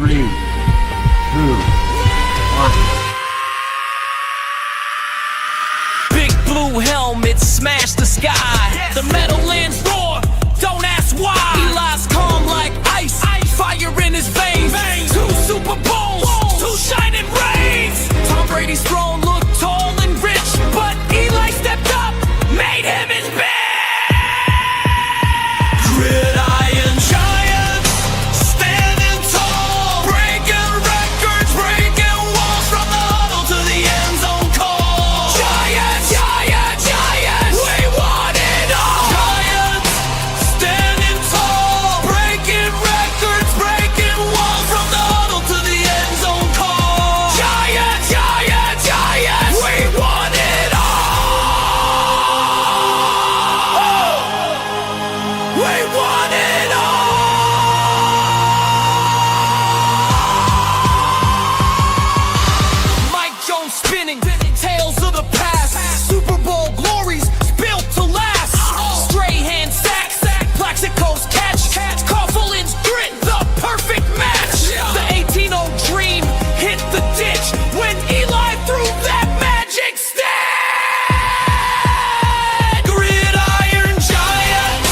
3, 2, 1. Big blue helmet smash the sky. The Meadowlands roar, don't ask why. Eli's calm like ice, fire in his veins. 2 Super Bowls, 2 shining rays. Tom Brady's throne looked tall and rich, but Eli stepped up, made him his bitch. Gridiron giants, standing tall, breaking records, breaking walls from the huddle to the end zone call. Giants, giants, giants, we want it all. Giants, standing tall, breaking records, breaking walls from the huddle to the end zone call. Giants, giants, giants, we want it all. We want it all. Mike Jones spinning, tales of the past. Super Bowl glories built to last. Strahan sacks, Plaxico's catch. Coughlin's grit, the perfect match. The 18-0 dream hit the ditch when Eli threw that magic stick. Gridiron giant,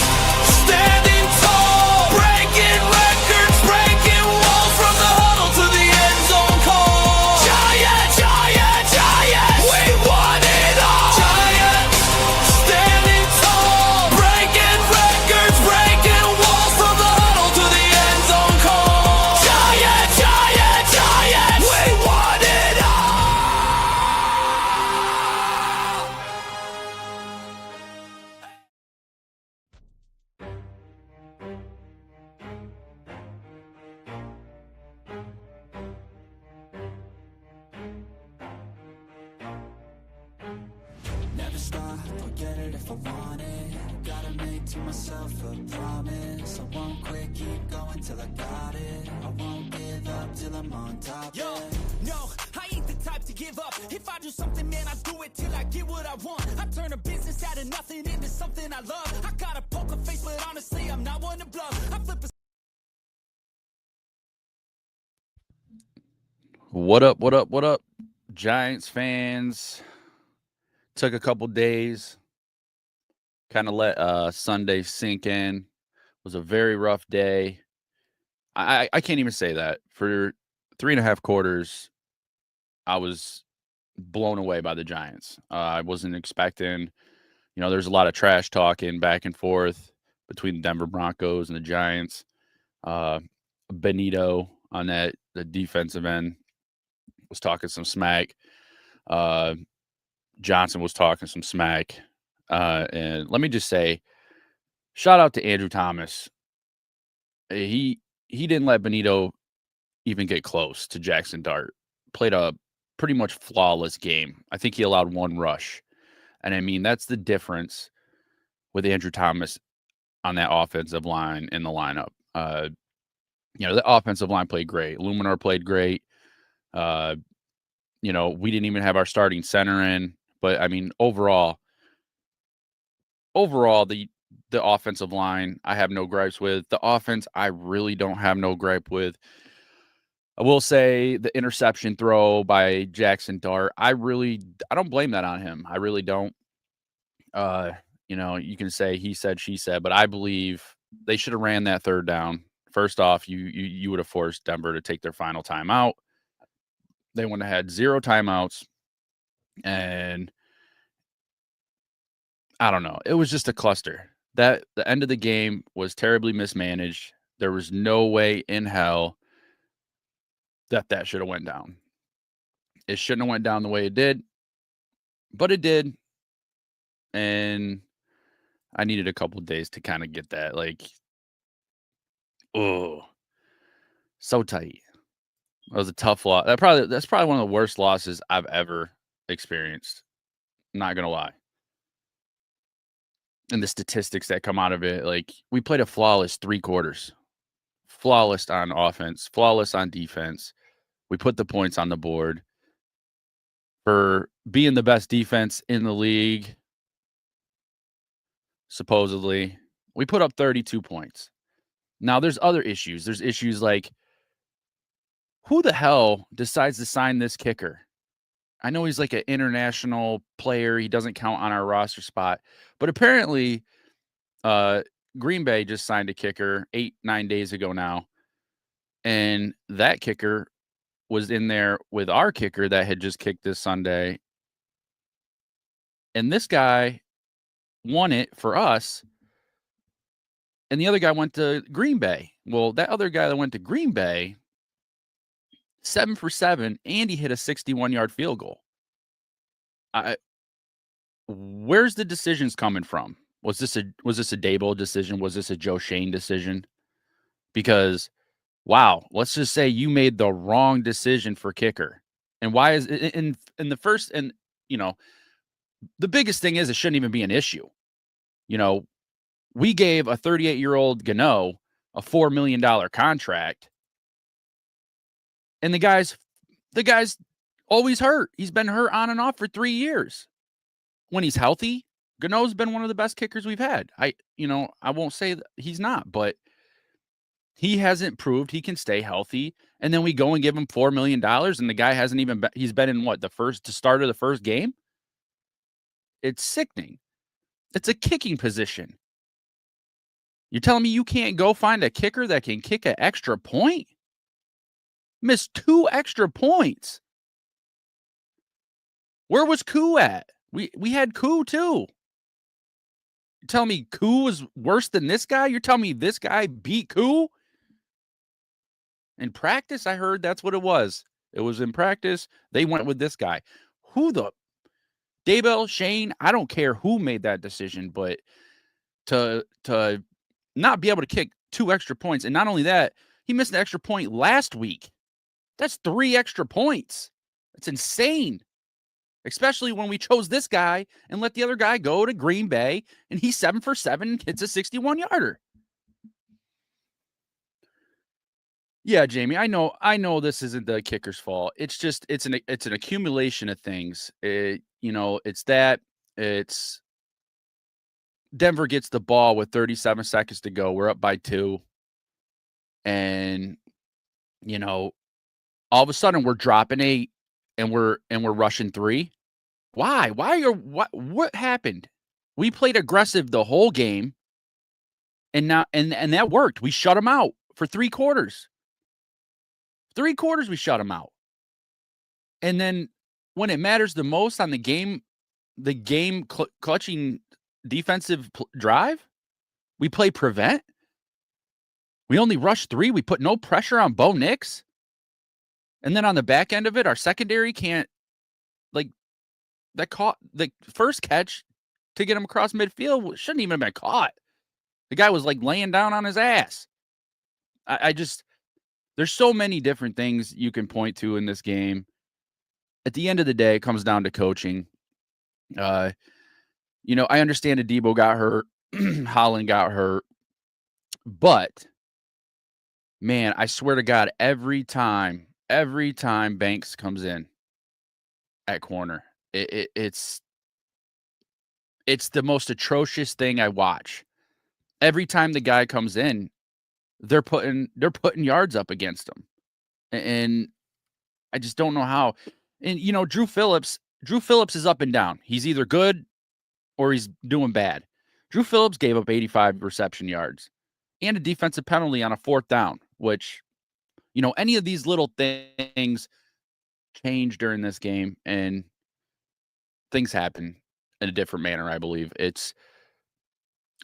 standing tall, breaking records, breaking walls from the huddle to the end zone call. Giants, giants, giants, we want it all. Giants, standing tall, breaking records, breaking walls from the huddle to the end zone call. Giants, giants, giants, we want it all. Never stop, I'll get it if I want it. Gotta make to myself a promise. I won't quit, keep going till I got it. I won't give up till I'm on top. Yo, no, I ain't the type to give up. If I do something, man, I do it till I get what I want. I turn a business out of nothing into something I love. I got a poker face, but honestly, I'm not one to bluff. I flip a What up, what up, what up, Giants fans? Took a couple days, kind of let Sunday sink in. Was a very rough day. I can't even say that. For 3.5 quarters, I was blown away by the Giants. I wasn't expecting, there's a lot of trash talking back and forth between the Denver Broncos and the Giants. Benito on the defensive end was talking some smack. Johnson was talking some smack. And let me just say, shout out to Andrew Thomas. He didn't let Benito even get close to Jackson Dart. Played a pretty much flawless game. I think he allowed 1 rush. And I mean, that's the difference with Andrew Thomas on that offensive line in the lineup. The offensive line played great. Luminar played great. We didn't even have our starting center in. But, I mean, overall, the offensive line, I have no gripes with. The offense, I really don't have no gripe with. I will say the interception throw by Jackson Dart, I don't blame that on him. I really don't. You can say he said, she said, but I believe they should have ran that 3rd down. First off, you would have forced Denver to take their final timeout. They wouldn't have had 0 timeouts. And I don't know. It was just a cluster. The end of the game was terribly mismanaged. There was no way in hell that should have went down. It shouldn't have went down the way it did, but it did. And I needed a couple days to kind of get that. So tight. That was a tough loss. That's probably one of the worst losses I've ever experienced. I'm not gonna lie. And the statistics that come out of it, we played a flawless 3 quarters. Flawless on offense, flawless on defense. We put the points on the board. For being the best defense in the league, supposedly, we put up 32 points. Now, there's other issues. There's issues like who the hell decides to sign this kicker? I know he's like an international player. He doesn't count on our roster spot, but apparently, Green Bay just signed a kicker 8-9 days ago now, and that kicker was in there with our kicker that had just kicked this Sunday, and this guy won it for us, and the other guy went to Green Bay. Well, that other guy that went to Green Bay, 7 for 7, and he hit a 61-yard field goal. Where's the decisions coming from? Was this a Dable decision? Was this a Joe Shane decision? Because wow, let's just say you made the wrong decision for kicker. And why is in the first, and the biggest thing is it shouldn't even be an issue. We gave a 38-year-old Gano a $4 million contract, and the guy's always hurt. He's been hurt on and off for 3 years. When he's healthy, Gano's been one of the best kickers we've had. I won't say that he's not, but he hasn't proved he can stay healthy. And then we go and give him $4 million, and the guy hasn't even been, he's been in the start of the first game. It's sickening. It's a kicking position. You're telling me you can't go find a kicker that can kick an extra point? Missed 2 extra points. Where was Koo at? We had Koo too. You're telling me Koo was worse than this guy? You're telling me this guy beat Koo? In practice, I heard that's what it was. It was in practice. They went with this guy. Daybell, Shane, I don't care who made that decision, but to not be able to kick 2 extra points, and not only that, he missed an extra point last week. That's 3 extra points. That's insane. Especially when we chose this guy and let the other guy go to Green Bay, and he's 7 for 7 and hits a 61-yarder. Yeah, Jamie, I know this isn't the kicker's fault. It's just it's an accumulation of things. It's Denver gets the ball with 37 seconds to go. We're up by 2, and all of a sudden we're dropping 8, and we're rushing 3. Why? What happened? We played aggressive the whole game, and that worked. We shut them out for 3 quarters. 3 quarters we shut them out. And then when it matters the most on the game clutching defensive drive, we play prevent. We only rush 3. We put no pressure on Bo Nix. And then on the back end of it, our secondary can't, that caught the first catch to get him across midfield shouldn't even have been caught. The guy was laying down on his ass. There's so many different things you can point to in this game. At the end of the day, it comes down to coaching. I understand Adebo got hurt, Holland got hurt, but man, I swear to God, every time Banks comes in at corner, it's the most atrocious thing I watch. Every time the guy comes in, they're putting yards up against him, and I just don't know how. And Drew Phillips is up and down. He's either good or he's doing bad. Drew Phillips gave up 85 reception yards and a defensive penalty on a 4th down, which any of these little things change during this game, and things happen in a different manner. I believe it's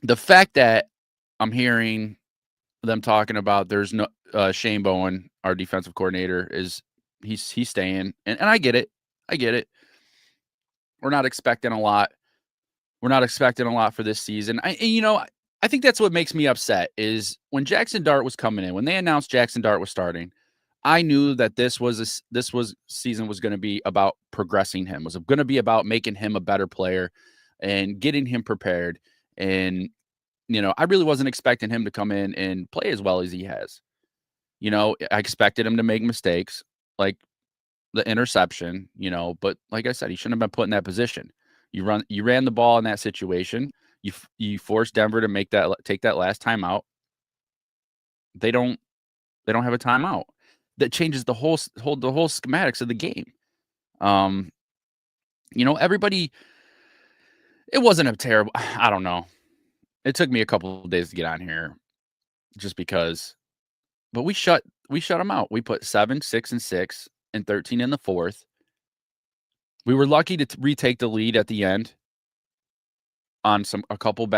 the fact that I'm hearing them talking about there's no Shane Bowen, our defensive coordinator, he's staying, and I get it. We're not expecting a lot. For this season. I think that's what makes me upset is when Jackson Dart was coming in, when they announced Jackson Dart was starting, I knew that this season was going to be about progressing him, was going to be about making him a better player and getting him prepared. And I really wasn't expecting him to come in and play as well as he has. I expected him to make mistakes like the interception, but like I said, he shouldn't have been put in that position. You ran the ball in that situation. You forced Denver to take that last timeout. They don't have a timeout. that changes the whole schematics of the game. Everybody. It wasn't a terrible. I don't know. It took me a couple of days to get on here, just because. But we shut them out. We put 7, 6, and 6, and 13 in the fourth. We were lucky to retake the lead at the end on a couple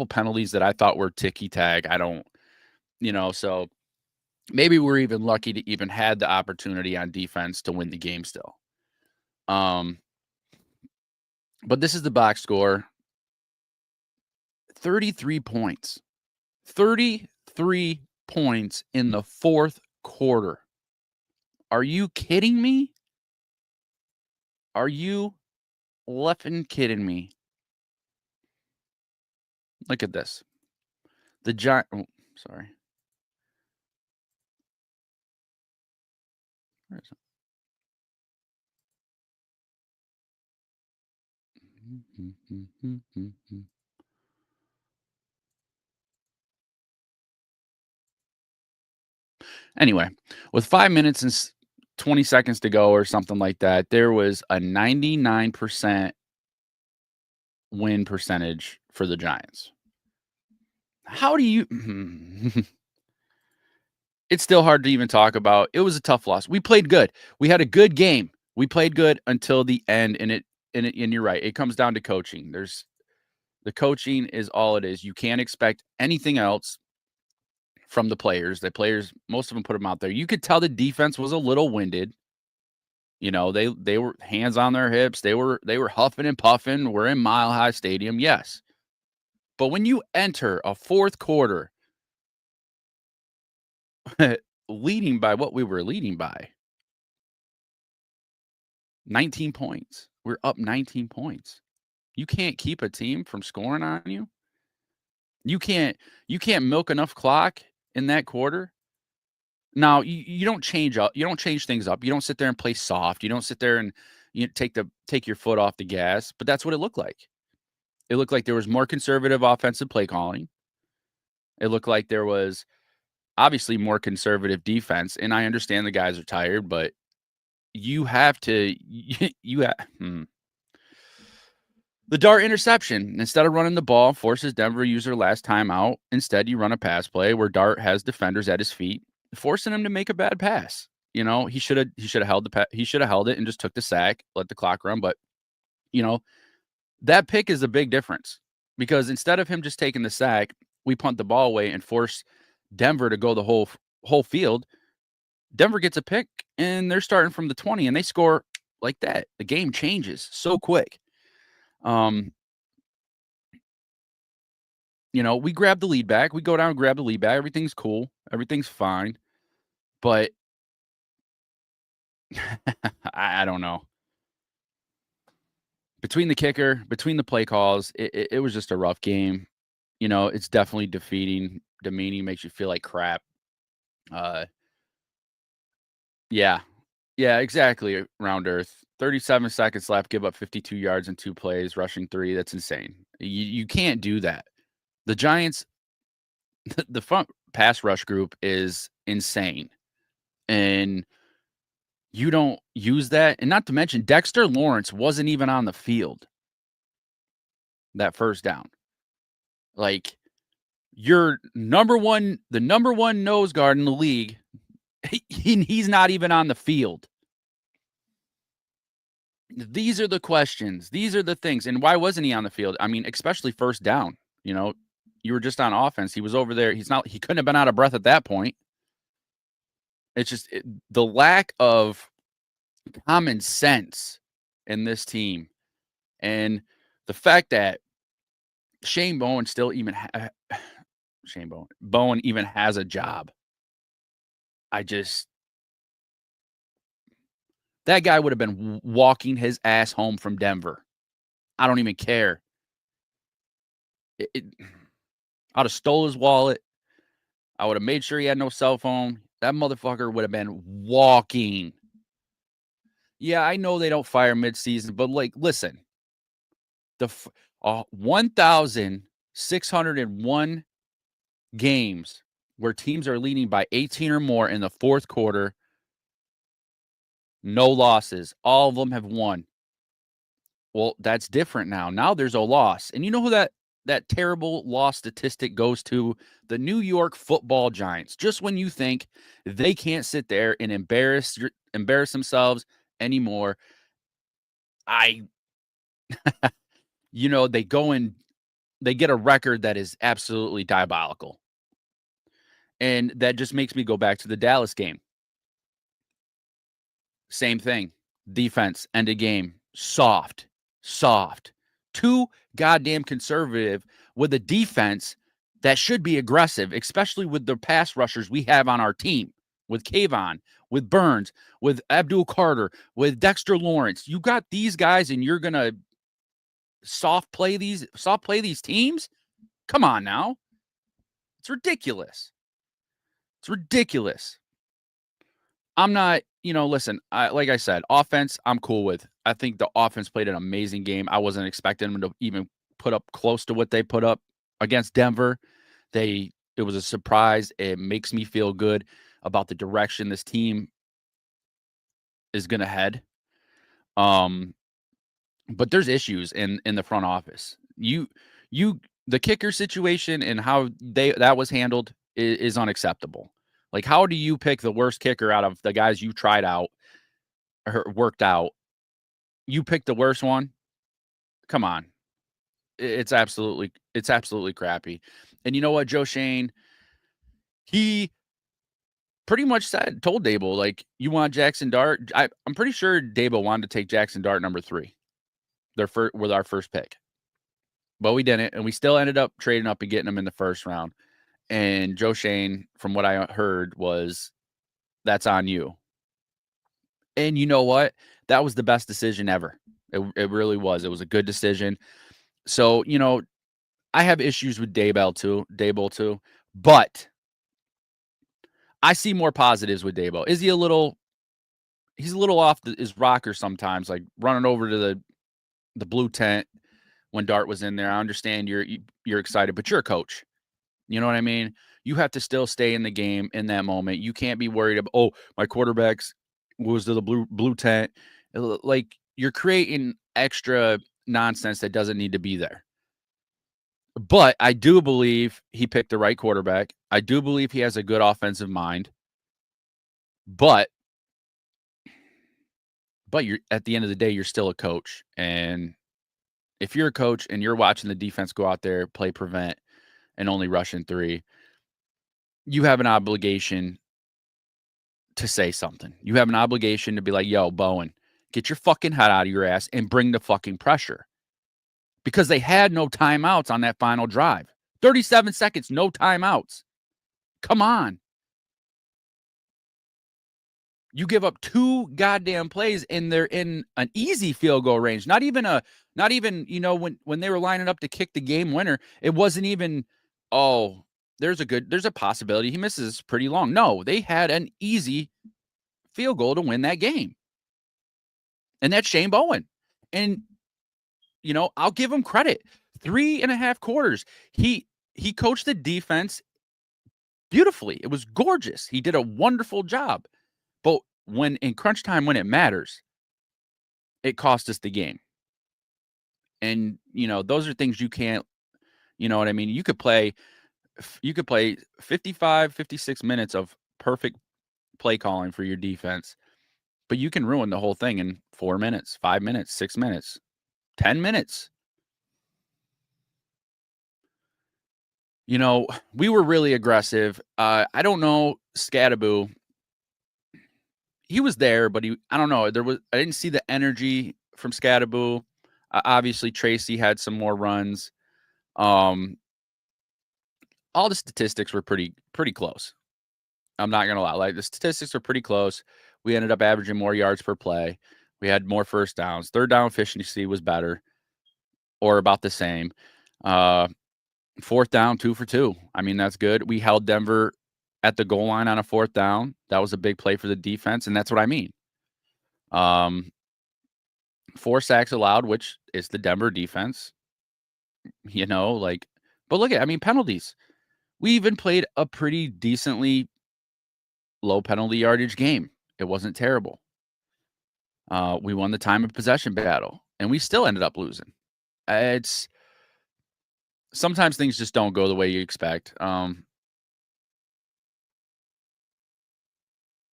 penalties that I thought were ticky tag. I don't, so maybe we're even lucky to even had the opportunity on defense to win the game still. But this is the box score. 33 points. 33 points in the fourth quarter. Are you kidding me? Are you leffing kidding me? Look at this. The Giant. Oh, sorry. Where is it? Anyway, with 5 minutes and 20 seconds to go or something like that, there was a 99% win percentage for the Giants. How do you... It's still hard to even talk about. It was a tough loss. We played good. We had a good game. We played good until the end, and you're right. It comes down to coaching. The coaching is all it is. You can't expect anything else from the players. The players, most of them put them out there. You could tell the defense was a little winded. They were hands on their hips. They were huffing and puffing. We're in Mile High Stadium, yes. But when you enter a fourth quarter leading by what we were leading by, 19 points. We're up 19 points. You can't keep a team from scoring on you. You can't milk enough clock in that quarter. Now, you don't change up. You don't change things up. You don't sit there and play soft. You don't sit there and take your foot off the gas. But that's what it looked like. It looked like there was more conservative offensive play calling. It looked like there was obviously more conservative defense. And I understand the guys are tired, but you have to The dart interception, instead of running the ball, forces Denver to use their last timeout. Instead, you run a pass play where Dart has defenders at his feet, forcing him to make a bad pass. He should have held it and just took the sack, let the clock run. But that pick is a big difference, because instead of him just taking the sack, we punt the ball away and force Denver to go the whole field. Denver gets a pick and they're starting from the 20 and they score like that. The game changes so quick. We grab the lead back. We go down and grab the lead back. Everything's cool. Everything's fine. But I don't know. Between the kicker, between the play calls, it was just a rough game. It's definitely demeaning, makes you feel like crap. Yeah, exactly. Round earth. 37 seconds left, give up 52 yards in 2 plays, rushing 3. That's insane. You can't do that. The Giants, the front pass rush group is insane. And you don't use that. And not to mention, Dexter Lawrence wasn't even on the field that first down. Like, the number one nose guard in the league, he's not even on the field. These are the questions. These are the things. And why wasn't he on the field? I mean, especially first down. You were just on offense. He was over there. He couldn't have been out of breath at that point. It's just the lack of common sense in this team. And the fact that Shane Bowen still even Bowen even has a job. That guy would have been walking his ass home from Denver. I don't even care. I'd have stole his wallet. I would have made sure he had no cell phone. That motherfucker would have been walking. Yeah, I know they don't fire midseason, but listen. The 1,601 games where teams are leading by 18 or more in the fourth quarter No losses. All of them have won. Well, that's different now. Now there's a loss. And you know who that terrible loss statistic goes to? The New York Football Giants. Just when you think they can't sit there and embarrass themselves anymore, they go and they get a record that is absolutely diabolical. And that just makes me go back to the Dallas game. Same thing. Defense, end of game. Soft. Too goddamn conservative with a defense that should be aggressive, especially with the pass rushers we have on our team, with Kayvon, with Burns, with Abdul Carter, with Dexter Lawrence. You got these guys and you're going to soft play these teams? Come on now. It's ridiculous. I'm not, listen, like I said, offense, I'm cool with. I think the offense played an amazing game. I wasn't expecting them to even put up close to what they put up against Denver. It was a surprise. It makes me feel good about the direction this team is going to head. But there's issues in the front office. The kicker situation and how that was handled is unacceptable. Like, how do you pick the worst kicker out of the guys you tried out or worked out? You picked the worst one? Come on. It's absolutely crappy. And you know what, Joe Shane, he pretty much told Dable, like, you want Jackson Dart? I'm pretty sure Dable wanted to take Jackson Dart number 3. With our first pick. But we didn't, and we still ended up trading up and getting him in the first round. And Joe Shane, from what I heard, was, that's on you. And you know what? That was the best decision ever. It really was. It was a good decision. So, I have issues with Dable too, but I see more positives with Dable. He's a little off his rocker sometimes, like running over to the blue tent when Dart was in there. I understand you're excited, but you're a coach. You know what I mean? You have to still stay in the game in that moment. You can't be worried about, oh, my quarterback's was to the blue tent. Like, you're creating extra nonsense that doesn't need to be there. But I do believe he picked the right quarterback. I do believe he has a good offensive mind. But you're, at the end of the day, you're still a coach. And if you're a coach and you're watching the defense go out there, play prevent, and only rush in 3, you have an obligation to say something. You have an obligation to be like, yo, Bowen, get your fucking head out of your ass and bring the fucking pressure. Because they had no timeouts on that final drive. 37 seconds, no timeouts. Come on. You give up 2 goddamn plays and they're in an easy field goal range. Not even, when they were lining up to kick the game winner, it wasn't even, there's a possibility he misses pretty long. No, they had an easy field goal to win that game. And that's Shane Bowen. And, I'll give him credit. 3.5 quarters. He coached the defense beautifully. It was gorgeous. He did a wonderful job. But when in crunch time, when it matters, it cost us the game. And, those are things you can't, you know what I mean? You could play 55, 56 minutes of perfect play calling for your defense, but you can ruin the whole thing in 4 minutes, 5 minutes, 6 minutes, 10 minutes. We were really aggressive. I don't know, Scadaboo, he was there, but I don't know. I didn't see the energy from Scadaboo. Obviously, Tracy had some more runs. All the statistics were pretty close. I'm not going to lie. Like, the statistics are pretty close. We ended up averaging more yards per play. We had more first downs. Third down efficiency was better or about the same. Fourth down, 2 for 2. I mean, that's good. We held Denver at the goal line on a 4th down. That was a big play for the defense, and that's what I mean. 4 sacks allowed, which is the Denver defense. But look at, penalties. We even played a pretty decently low penalty yardage game. It wasn't terrible. We won the time of possession battle, and we still ended up losing. It's sometimes things just don't go the way you expect.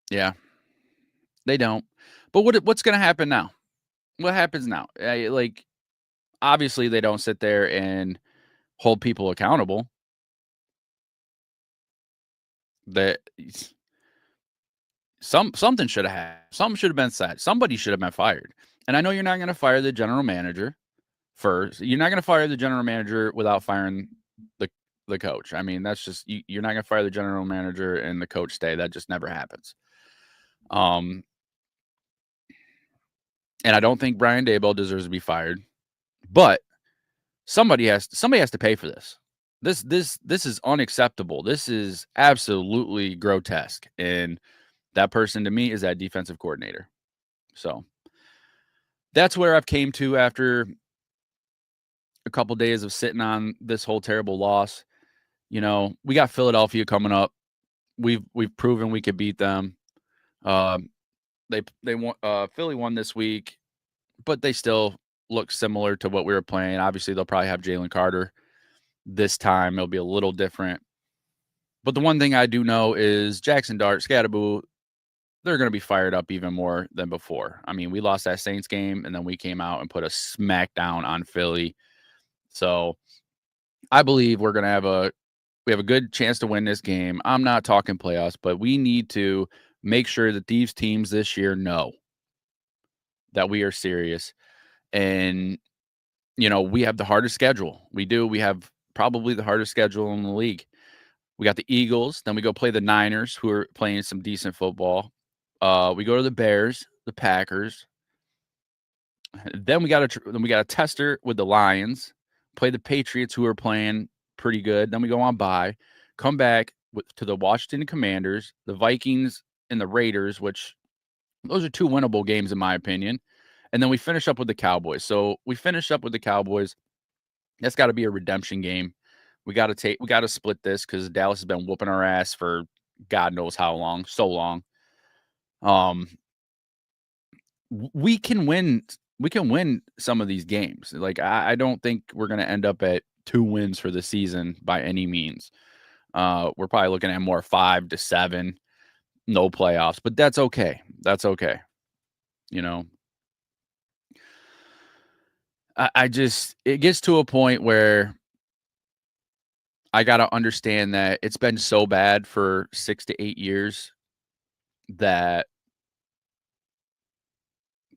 Yeah, they don't. But what's going to happen now? What happens now? Like, obviously, they don't sit there and hold people accountable. That something should have happened. Something should have been said. Somebody should have been fired. And I know you're not going to fire the general manager first. You're not going to fire the general manager without firing the the coach. I mean, that's just you're not going to fire the general manager and the coach stay. That just never happens. Um, and I don't think Brian Daboll deserves to be fired, but somebody has to pay for this. This is unacceptable. This is absolutely grotesque, and that person to me is that defensive coordinator. So that's where I've came to after a couple days of sitting on this whole terrible loss. You know, we got Philadelphia coming up. We've proven we could beat them. Um, they won. Philly won this week, but they still look similar to what we were playing. Obviously, they'll probably have Jalen Carter this time. It'll be a little different. But the one thing I do know is Jackson Dart, Scatterboo, they're going to be fired up even more than before. I mean, we lost that Saints game, and then we came out and put a smackdown on Philly. So I believe we have a good chance to win this game. I'm not talking playoffs, but we need to make sure that these teams this year know that we are serious. And, you know, we have the hardest schedule. We do. We have probably the hardest schedule in the league. We got the Eagles. Then we go play the Niners, who are playing some decent football. We go to the Bears, the Packers. Then we got a tester with the Lions. Play the Patriots, who are playing pretty good. Then we go on bye. Come back to the Washington Commanders, the Vikings, and the Raiders, which those are two winnable games in my opinion. And then we finish up with the Cowboys. So we finish up with the Cowboys. That's got to be a redemption game. We got to split this because Dallas has been whooping our ass for God knows how long, so long. We can win. We can win some of these games. Like I don't think we're going to end up at 2 wins for the season by any means. We're probably looking at more 5 to 7, no playoffs, but that's okay. That's okay. You know, I just it gets to a point where I got to understand that it's been so bad for 6 to 8 years that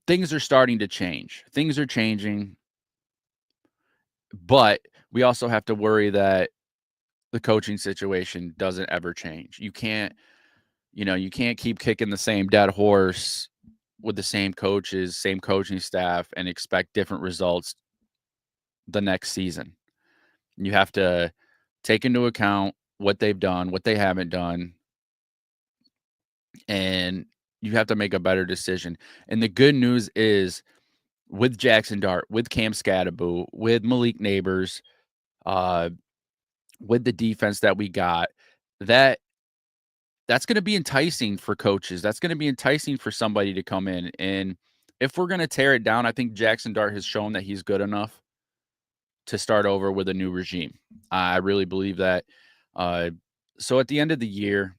things are starting to change. Things are changing, but we also have to worry that the coaching situation doesn't ever change. You can't keep kicking the same dead horse with the same coaches, same coaching staff, and expect different results the next season. You have to take into account what they've done, what they haven't done, and you have to make a better decision. And the good news is with Jackson Dart, with Cam Scatterboo, with Malik Neighbors, uh, with the defense that we got, that's going to be enticing for coaches. That's going to be enticing for somebody to come in. And if we're going to tear it down, I think Jackson Dart has shown that he's good enough to start over with a new regime. I really believe that. So at the end of the year,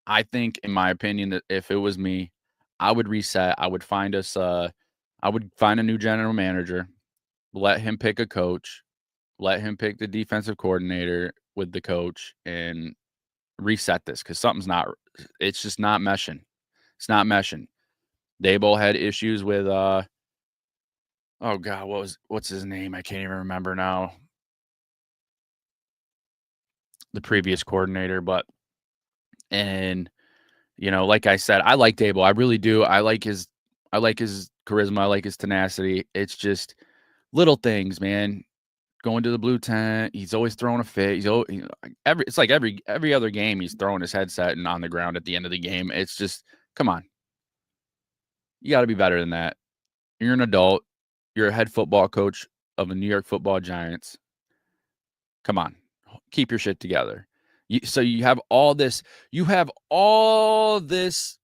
I think, in my opinion, that if it was me, I would reset. I would find a new general manager, let him pick a coach, let him pick the defensive coordinator with the coach, and reset this because it's just not meshing. It's not meshing. Daboll had issues with oh God, what's his name? I can't even remember now. The previous coordinator, and like I said, I like Daboll. I really do. I like his charisma. I like his tenacity. It's just little things, man. Going to the blue tent, he's always throwing a fit. It's like every other game, he's throwing his headset and on the ground at the end of the game. It's just, come on, you got to be better than that. You're an adult. You're a head football coach of the New York Football Giants. Come on, keep your shit together. So you have all this. You have all this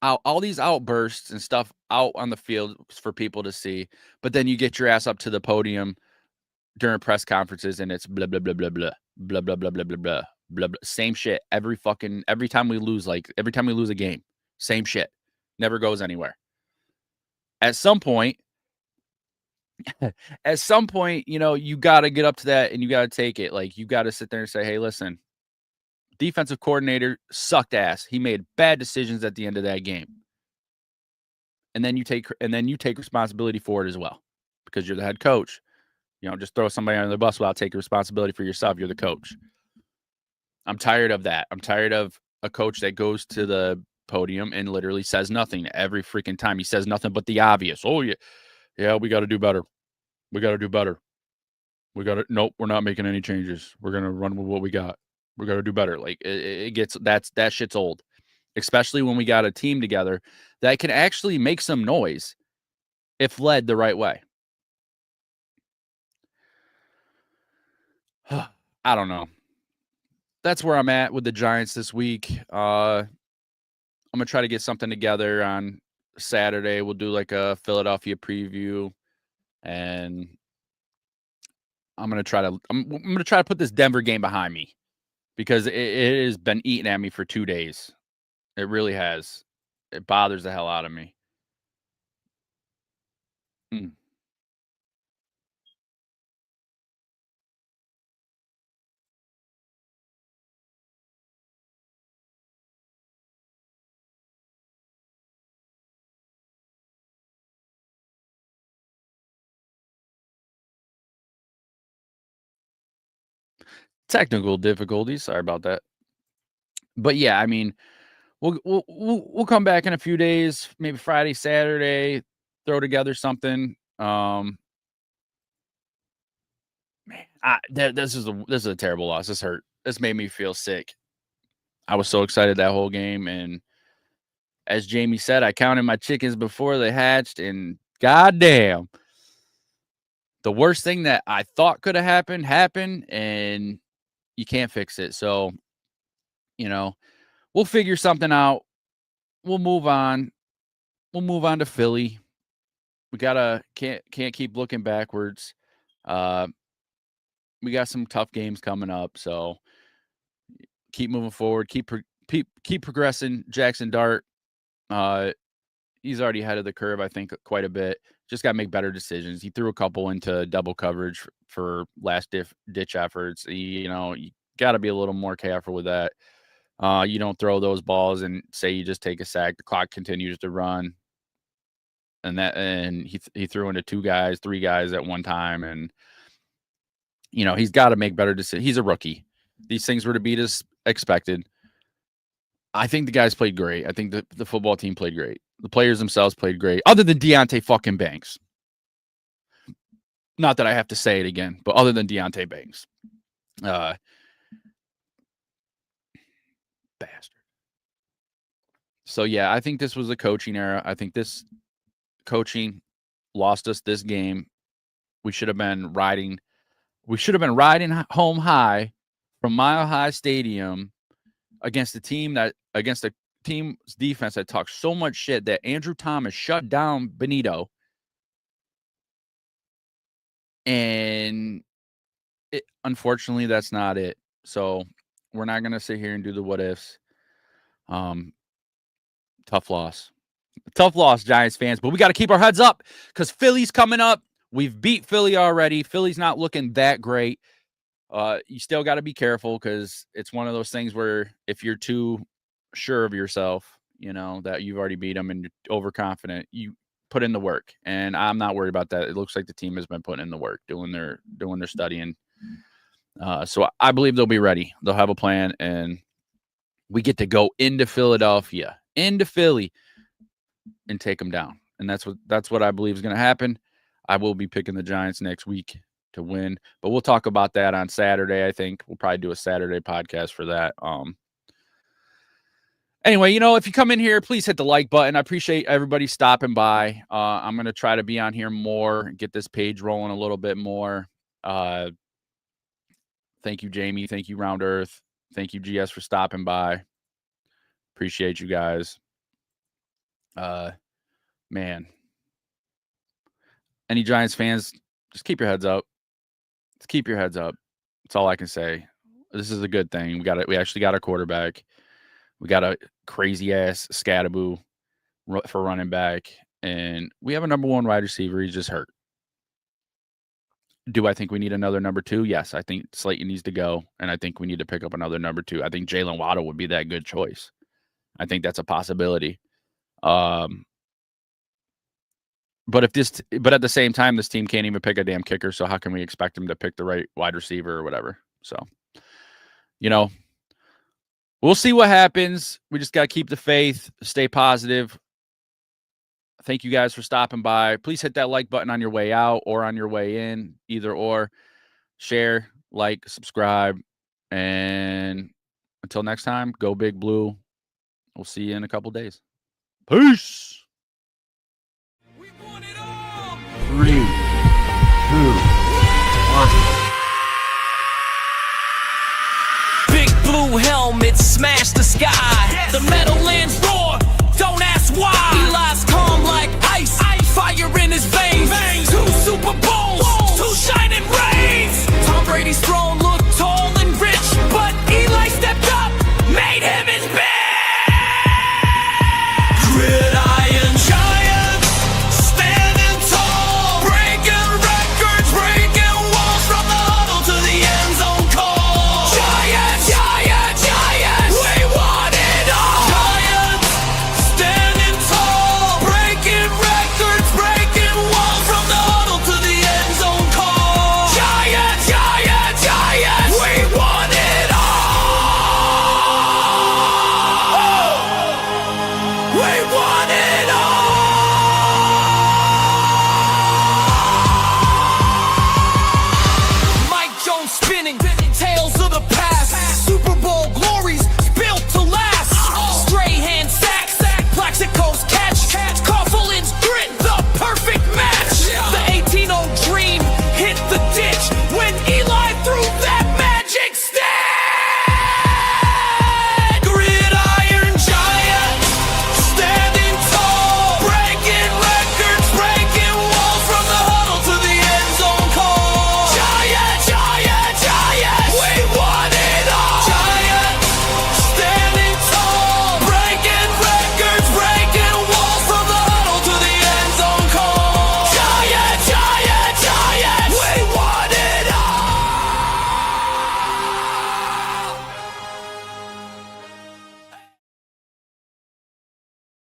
all these outbursts and stuff out on the field for people to see, but then you get your ass up to the podium during press conferences and it's blah blah blah blah blah blah blah blah blah blah blah blah blah. Same shit every time we lose, every time we lose a game, same shit. Never goes anywhere. At some point, you got to get up to that and you got to take it. Like, you got to sit there and say, hey, listen, defensive coordinator sucked ass. He made bad decisions at the end of that game. And then you take responsibility for it as well, because you're the head coach. You don't just throw somebody under the bus without taking responsibility for yourself. You're the coach. I'm tired of that. I'm tired of a coach that goes to the podium and literally says nothing every freaking time. He says nothing but the obvious. Oh, yeah, we got to do better. We got to do better. Nope, we're not making any changes. We're going to run with what we got. We got to do better. Like, that shit's old, especially when we got a team together that can actually make some noise if led the right way. I don't know. That's where I'm at with the Giants this week. I'm going to try to get something together on Saturday. We'll do like a Philadelphia preview, and I'm going to try to put this Denver game behind me, because it has been eating at me for 2 days. It really has. It bothers the hell out of me. Technical difficulties. Sorry about that. But yeah, I mean, we'll come back in a few days, maybe Friday, Saturday, throw together something. Man, this is a terrible loss. This hurt. This made me feel sick. I was so excited that whole game, and as Jamie said, I counted my chickens before they hatched, and goddamn, the worst thing that I thought could have happened, and you can't fix it. So, we'll figure something out. We'll move on. We'll move on to Philly. We can't keep looking backwards. We got some tough games coming up, so keep moving forward. Keep progressing. Jackson Dart, he's already ahead of the curve, I think, quite a bit. Just got to make better decisions. He threw a couple into double coverage for last ditch efforts. You got to be a little more careful with that. You don't throw those balls and say you just take a sack. The clock continues to run, and he threw into 3 guys at one time, and he's got to make better decisions. He's a rookie. These things were to be as expected. I think the guys played great. I think the football team played great. The players themselves played great, other than Deontay fucking Banks. Not that I have to say it again, but other than Deontay Banks. Bastard. So, yeah, I think this was a coaching era. I think this coaching lost us this game. We should have been riding home high from Mile High Stadium against a team's defense that talked so much shit that Andrew Thomas shut down Benito. And unfortunately, that's not it. So we're not going to sit here and do the what ifs. Tough loss. Tough loss, Giants fans. But we got to keep our heads up because Philly's coming up. We've beat Philly already. Philly's not looking that great. You still got to be careful because it's one of those things where if you're too sure of yourself, that you've already beat them and you're overconfident, you put in the work. And I'm not worried about that. It looks like the team has been putting in the work, doing their studying. So I believe they'll be ready. They'll have a plan, and we get to go into Philadelphia, into Philly, and take them down. And that's what I believe is going to happen. I will be picking the Giants next week to win, but we'll talk about that on Saturday. I think we'll probably do a Saturday podcast for that. Anyway, if you come in here, please hit the like button. I appreciate everybody stopping by. I'm going to try to be on here more, get this page rolling a little bit more. Thank you, Jamie. Thank you, Round Earth. Thank you, GS, for stopping by. Appreciate you guys. Man. Any Giants fans, just keep your heads up. Just keep your heads up. That's all I can say. This is a good thing. We actually got a quarterback. We got a crazy ass Scattaboo for running back, and we have a number 1 wide receiver. He's just hurt. Do I think we need another number 2? Yes, I think Slayton needs to go, and I think we need to pick up another number 2. I think Jalen Waddle would be that good choice. I think that's a possibility. But at the same time, this team can't even pick a damn kicker. So how can we expect them to pick the right wide receiver or whatever? So, we'll see what happens. We just got to keep the faith, stay positive. Thank you guys for stopping by. Please hit that like button on your way out or on your way in, either or. Share, like, subscribe. And until next time, go Big Blue. We'll see you in a couple days. Peace. 3, 2, 1. Big blue helmet smash the sky. The